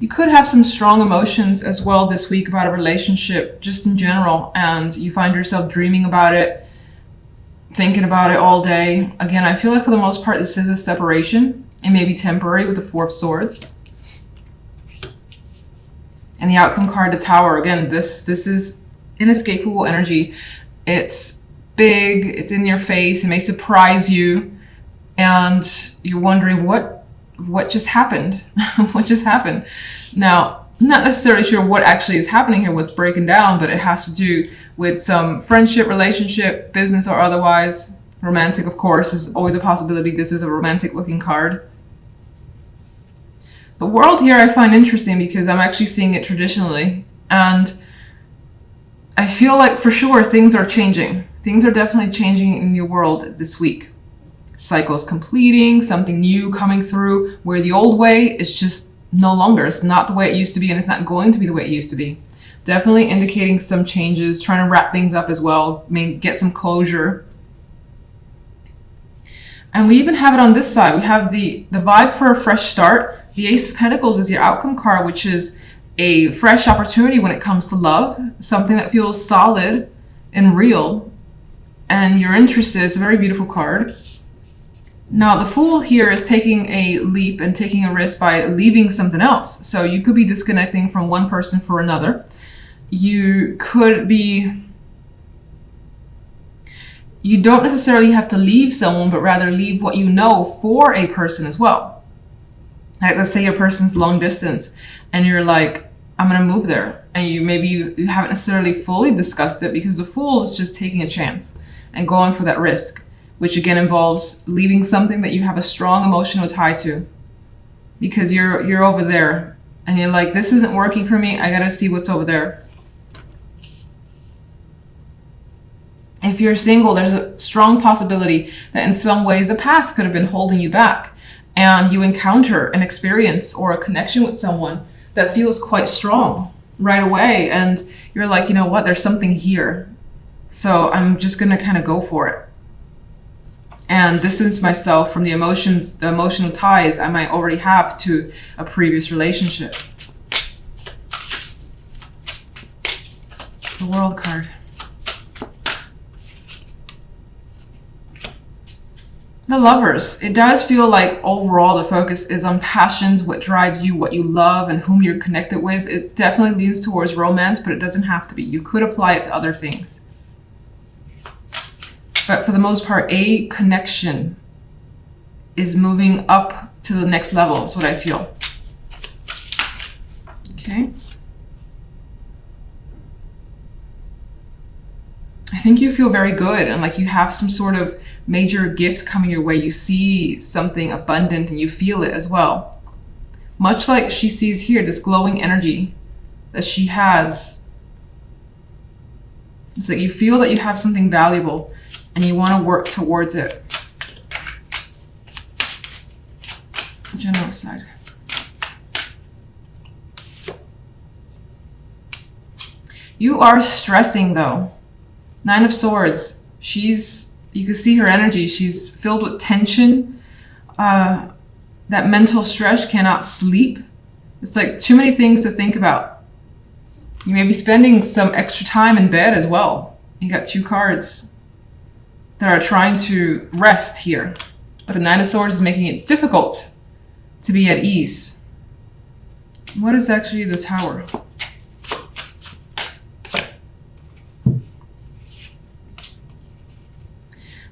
You could have some strong emotions as well this week about a relationship, just in general, and you find yourself dreaming about it, thinking about it all day. Again, I feel like for the most part, this is a separation. It may be temporary with the Four of Swords. And the outcome card, the Tower. Again, this is inescapable energy. It's big, it's in your face, it may surprise you, and you're wondering what just happened? What just happened? Now, I'm not necessarily sure what actually is happening here, what's breaking down, but it has to do with some friendship, relationship, business, or otherwise. Romantic, of course, is always a possibility. This is a romantic looking card. The World here I find interesting because I'm actually seeing it traditionally, and I feel like for sure things are changing. Things are definitely changing in your world this week. Cycles completing, something new coming through, where the old way is just no longer. It's not the way it used to be, and it's not going to be the way it used to be. Definitely indicating some changes, trying to wrap things up as well, maybe get some closure. And we even have it on this side. We have the vibe for a fresh start. The Ace of Pentacles is your outcome card, which is a fresh opportunity when it comes to love, something that feels solid and real, and you're interested. It's a very beautiful card. Now, the Fool here is taking a leap and taking a risk by leaving something else. So you could be disconnecting from one person for another. You could be... You don't necessarily have to leave someone, but rather leave what you know for a person as well. Like, let's say your person's long distance and you're like, I'm gonna move there. And you haven't necessarily fully discussed it, because the Fool is just taking a chance and going for that risk, which again involves leaving something that you have a strong emotional tie to, because you're over there and you're like, this isn't working for me. I gotta see what's over there. If you're single, there's a strong possibility that in some ways the past could have been holding you back, and you encounter an experience or a connection with someone that feels quite strong right away, and you're like, you know what, there's something here, so I'm just gonna kind of go for it and distance myself from the emotions, the emotional ties I might already have to a previous relationship. The World card. The Lovers. It does feel like overall the focus is on passions, what drives you, what you love, and whom you're connected with. It definitely leans towards romance, but it doesn't have to be. You could apply it to other things. But for the most part, a connection is moving up to the next level, is what I feel. Okay. I think you feel very good, and like you have some sort of major gift coming your way. You see something abundant and you feel it as well. Much like she sees here, this glowing energy that she has. It's like you feel that you have something valuable and you want to work towards it. General side. You are stressing though. Nine of Swords. You can see her energy. She's filled with tension. That mental stress, cannot sleep. It's like too many things to think about. You may be spending some extra time in bed as well. You got two cards that are trying to rest here. But the Nine of Swords is making it difficult to be at ease. What is actually the Tower?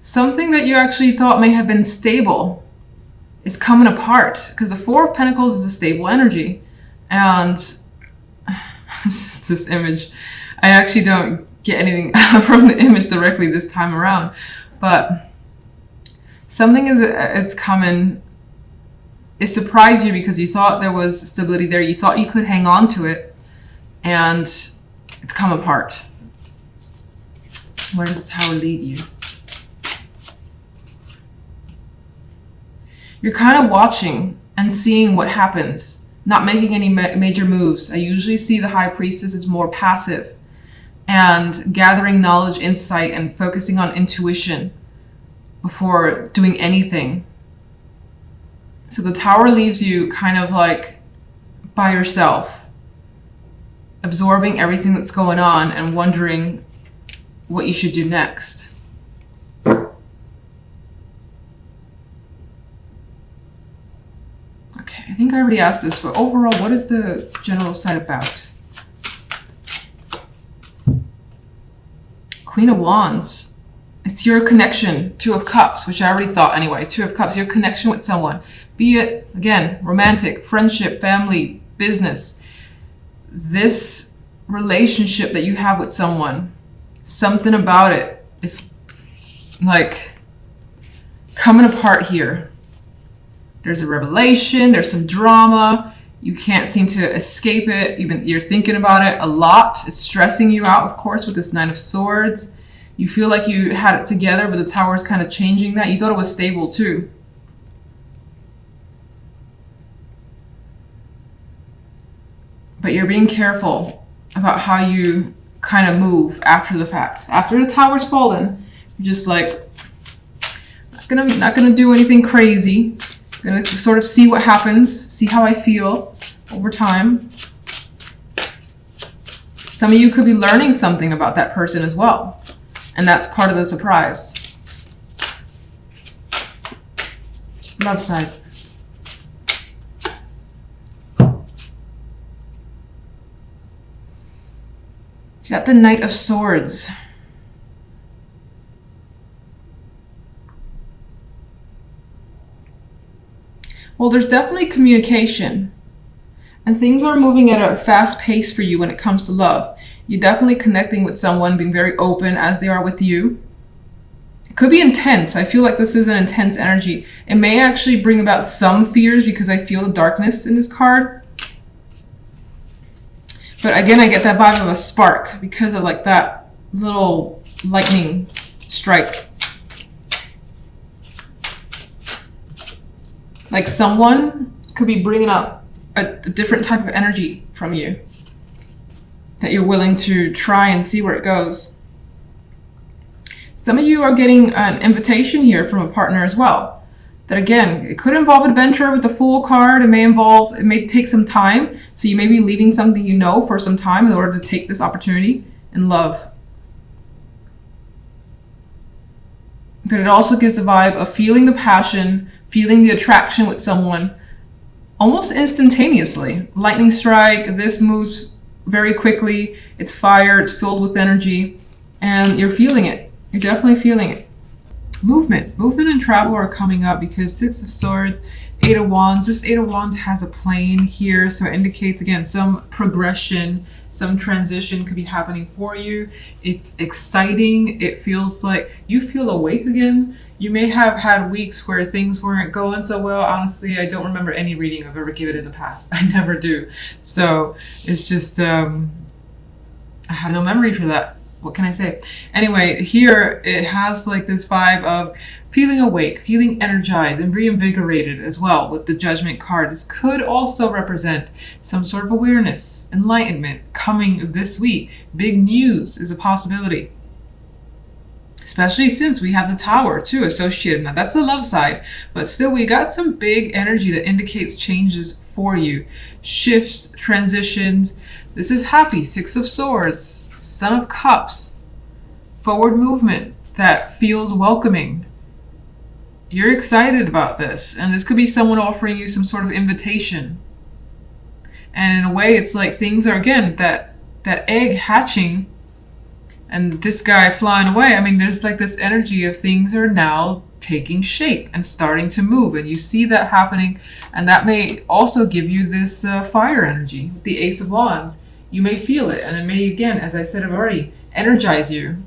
Something that you actually thought may have been stable is coming apart, because the Four of Pentacles is a stable energy. And this image, I actually don't get anything from the image directly this time around, but something is coming. It surprised you because you thought there was stability there. You thought you could hang on to it, and it's come apart. Where does the Tower lead you? You're kind of watching and seeing what happens, not making any major moves. I usually see the High Priestess as more passive and gathering knowledge, insight, and focusing on intuition before doing anything. So the Tower leaves you kind of like by yourself, absorbing everything that's going on and wondering what you should do next. Okay, I think I already asked this, but overall, what is the general side about? Queen of Wands. It's your connection. Two of Cups, which I already thought anyway. Two of Cups, your connection with someone. Be it, again, romantic, friendship, family, business. This relationship that you have with someone, something about it is like coming apart here. There's a revelation, there's some drama. You can't seem to escape it. You're thinking about it a lot. It's stressing you out, of course, with this Nine of Swords. You feel like you had it together, but the Tower is kind of changing that. You thought it was stable too. But you're being careful about how you kind of move after the fact. After the Tower's fallen, you're just like, not gonna do anything crazy. I'm gonna sort of see what happens, see how I feel over time. Some of you could be learning something about that person as well. And that's part of the surprise. Love side. You got the Knight of Swords. Well, there's definitely communication. And things are moving at a fast pace for you when it comes to love. You're definitely connecting with someone, being very open as they are with you. It could be intense. I feel like this is an intense energy. It may actually bring about some fears because I feel the darkness in this card. But again, I get that vibe of a spark because of like that little lightning strike. Like someone could be bringing up a different type of energy from you that you're willing to try and see where it goes. Some of you are getting an invitation here from a partner as well. That again, it could involve adventure with the Fool card. It may take some time. So you may be leaving something you know for some time in order to take this opportunity in love. But it also gives the vibe of feeling the passion, feeling the attraction with someone almost instantaneously. Lightning strike, this moves very quickly. It's fire, it's filled with energy, and you're feeling it. You're definitely feeling it. Movement and travel are coming up because Six of Swords, Eight of Wands. This Eight of Wands has a plane here, so it indicates again some progression, some transition could be happening for you. It's exciting. It feels like you feel awake again. You may have had weeks where things weren't going so well. Honestly, I don't remember any reading I've ever given in the past. I never do. So it's just, I have no memory for that. What can I say? Anyway, here it has like this vibe of feeling awake, feeling energized and reinvigorated as well with the Judgment card. This could also represent some sort of awareness, enlightenment coming this week. Big news is a possibility. Especially since we have the Tower too associated. Now that's the love side, but still we got some big energy that indicates changes for you. Shifts, transitions. This is happy. Six of Swords, Son of Cups. Forward movement that feels welcoming. You're excited about this, and this could be someone offering you some sort of invitation. And in a way, it's like things are, again, that egg hatching and this guy flying away. I mean, there's like this energy of things are now taking shape and starting to move, and you see that happening, and that may also give you this fire energy, the Ace of Wands. You may feel it, and it may, again, as I said already, energize you.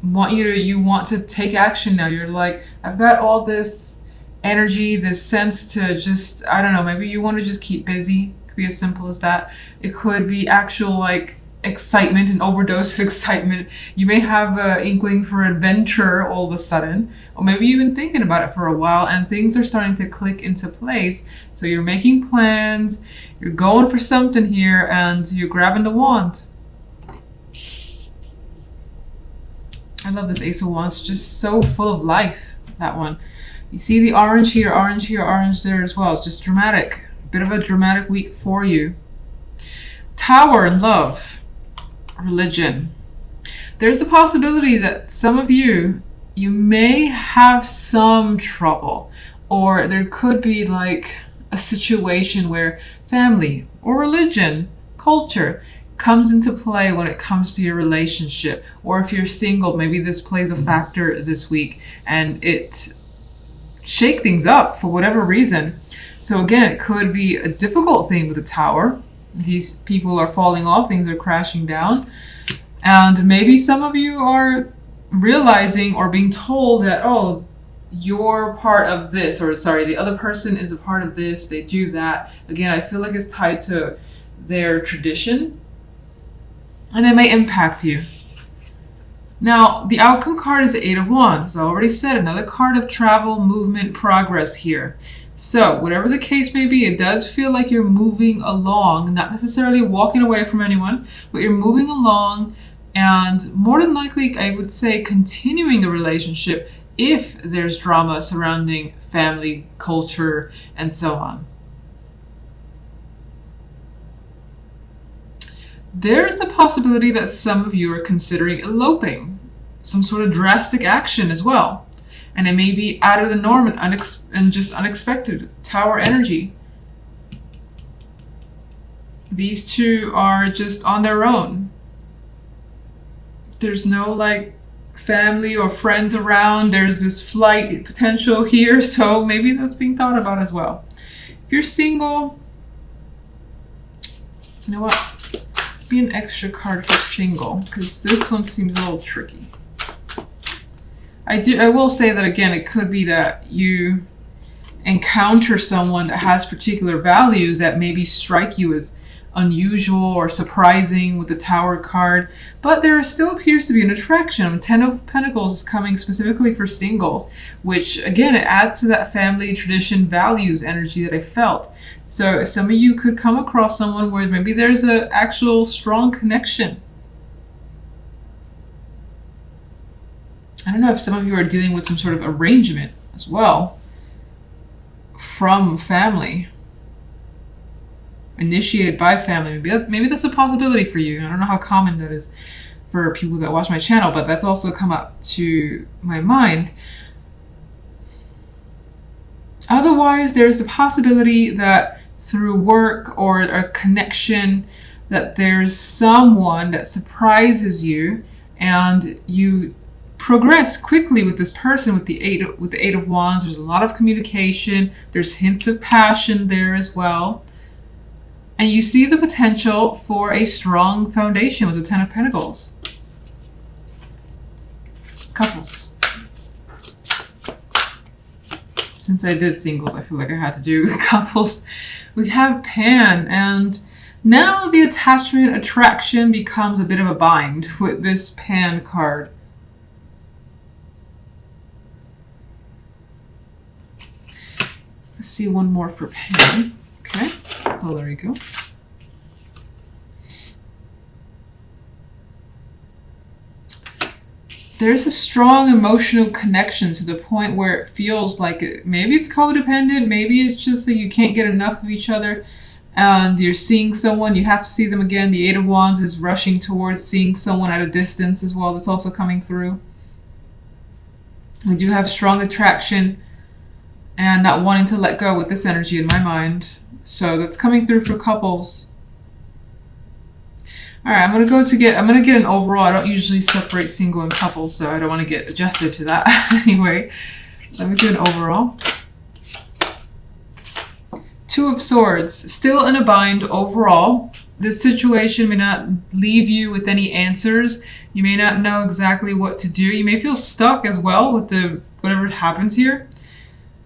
You want to take action now. You're like, I've got all this energy, this sense to just, I don't know, maybe you want to just keep busy. It could be as simple as that. It could be actual like excitement, an overdose of excitement. You may have an inkling for adventure all of a sudden, or maybe you've been thinking about it for a while and things are starting to click into place. So you're making plans, you're going for something here, and you're grabbing the wand. I love this Ace of Wands, just so full of life, that one. You see the orange here, orange here, orange there as well. It's just dramatic, bit of a dramatic week for you. Tower, love, religion. There's a possibility that some of you may have some trouble, or there could be like a situation where family or religion, culture comes into play when it comes to your relationship. Or if you're single, maybe this plays a factor this week and it shake things up for whatever reason. So again, it could be a difficult thing with the Tower. These people are falling off, things are crashing down. And maybe some of you are realizing or being told that, oh, you're part of this, or sorry, the other person is a part of this, they do that. Again, I feel like it's tied to their tradition and it may impact you. Now, the outcome card is the Eight of Wands. As I already said, another card of travel, movement, progress here. So, whatever the case may be, it does feel like you're moving along, not necessarily walking away from anyone, but you're moving along and more than likely, I would say, continuing the relationship if there's drama surrounding family, culture, and so on. There's the possibility that some of you are considering eloping, some sort of drastic action as well. And it may be out of the norm and just unexpected. Tower energy. These two are just on their own. There's no like family or friends around. There's this flight potential here, so maybe that's being thought about as well. If you're single, you know what? Be an extra card for single, because this one seems a little tricky. I will say that again, it could be that you encounter someone that has particular values that maybe strike you as unusual or surprising with the Tower card, but there still appears to be an attraction. Ten of Pentacles is coming specifically for singles, which again, it adds to that family tradition values energy that I felt. So some of you could come across someone where maybe there's an actual strong connection. I don't know if some of you are dealing with some sort of arrangement as well from family. Initiated by family. Maybe that's a possibility for you. I don't know how common that is for people that watch my channel, but that's also come up to my mind. Otherwise, there's a possibility that through work or a connection that there's someone that surprises you and you progress quickly with this person with the Eight of Wands. There's a lot of communication. There's hints of passion there as well. And you see the potential for a strong foundation with the Ten of Pentacles. Couples. Since I did singles, I feel like I had to do couples. We have Pan, and now the attachment attraction becomes a bit of a bind with this Pan card. Let's see one more for Pan. Okay. Oh, there you go. There's a strong emotional connection to the point where it feels like maybe it's codependent, maybe it's just that you can't get enough of each other and you're seeing someone, you have to see them again. The Eight of Wands is rushing towards seeing someone at a distance as well. That's also coming through. We do have strong attraction and not wanting to let go with this energy in my mind. So that's coming through for couples. All right, I'm gonna get an overall. I don't usually separate single and couples, so I don't want to get adjusted to that anyway. Let me do an overall. Two of Swords, still in a bind overall. This situation may not leave you with any answers. You may not know exactly what to do. You may feel stuck as well with whatever happens here.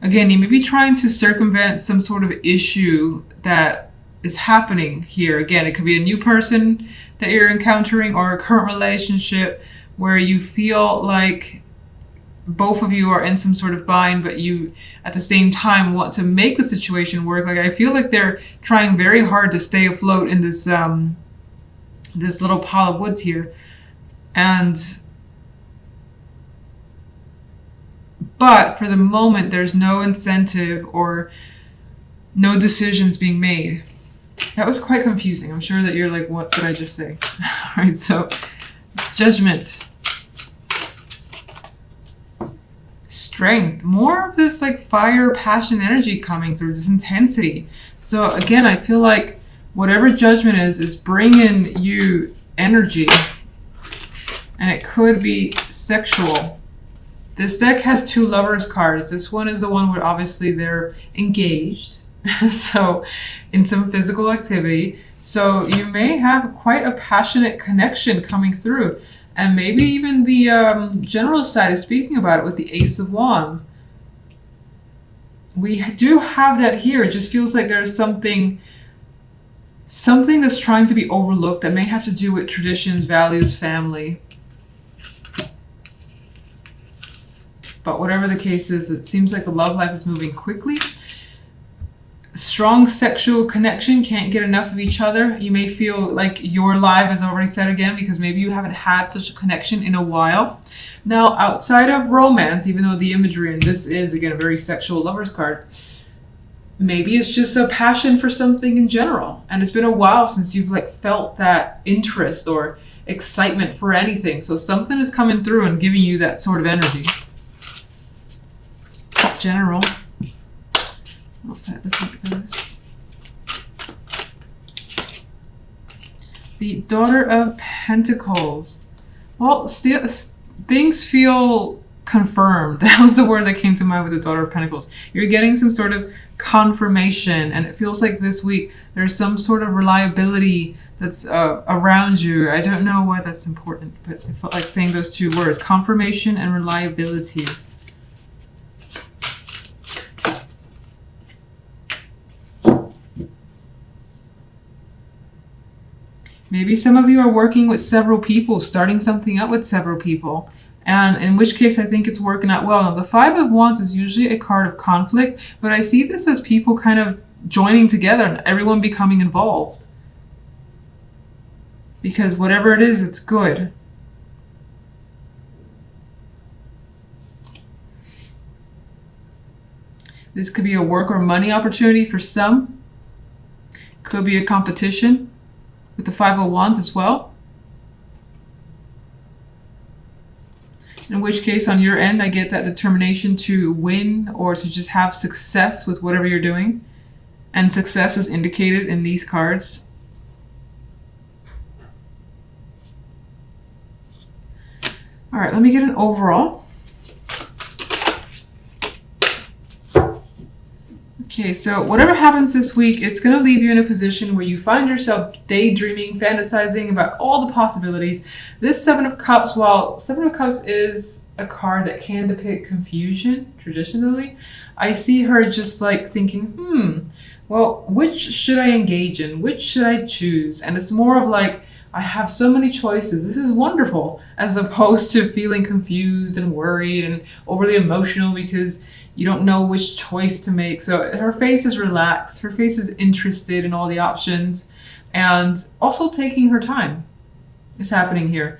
Again, you may be trying to circumvent some sort of issue that is happening here. Again, it could be a new person that you're encountering or a current relationship where you feel like both of you are in some sort of bind, but you at the same time want to make the situation work. Like I feel like they're trying very hard to stay afloat in this this little pile of woods here. But for the moment, there's no incentive or no decisions being made. That was quite confusing. I'm sure that you're like, what did I just say? All right, so Judgment. Strength. More of this like fire, passion, energy coming through, this intensity. So again, I feel like whatever Judgment is bringing you energy. And it could be sexual. This deck has 2 Lovers cards. This one is the one where obviously they're engaged. So in some physical activity. So you may have quite a passionate connection coming through. And maybe even the general side is speaking about it with the Ace of Wands. We do have that here. It just feels like there's something that's trying to be overlooked that may have to do with traditions, values, family. But whatever the case is, it seems like the love life is moving quickly. Strong sexual connection, can't get enough of each other. You may feel like your life is already set again because maybe you haven't had such a connection in a while. Now, outside of romance, even though the imagery, and this is again a very sexual Lovers card, maybe it's just a passion for something in general. And it's been a while since you've like felt that interest or excitement for anything. So something is coming through and giving you that sort of energy. General. Let's look at this. The Daughter of Pentacles. Well, still, things feel confirmed. That was the word that came to mind with the Daughter of Pentacles. You're getting some sort of confirmation, and it feels like this week there's some sort of reliability that's around you. I don't know why that's important, but I felt like saying those 2 words, confirmation and reliability. Maybe some of you are working with several people, starting something up with several people. And in which case, I think it's working out well. Now, the 5 of Wands is usually a card of conflict, but I see this as people kind of joining together and everyone becoming involved. Because whatever it is, it's good. This could be a work or money opportunity for some. Could be a competition. With the 5 of Wands as well. In which case, on your end, I get that determination to win or to just have success with whatever you're doing. And success is indicated in these cards. All right, let me get an overall. Okay, so whatever happens this week, it's going to leave you in a position where you find yourself daydreaming, fantasizing about all the possibilities. This 7 of Cups, while 7 of Cups is a card that can depict confusion traditionally, I see her just like thinking, well, which should I engage in? Which should I choose? And it's more of like, I have so many choices. This is wonderful, as opposed to feeling confused and worried and overly emotional because you don't know which choice to make. So her face is relaxed. Her face is interested in all the options and also taking her time. It's happening here.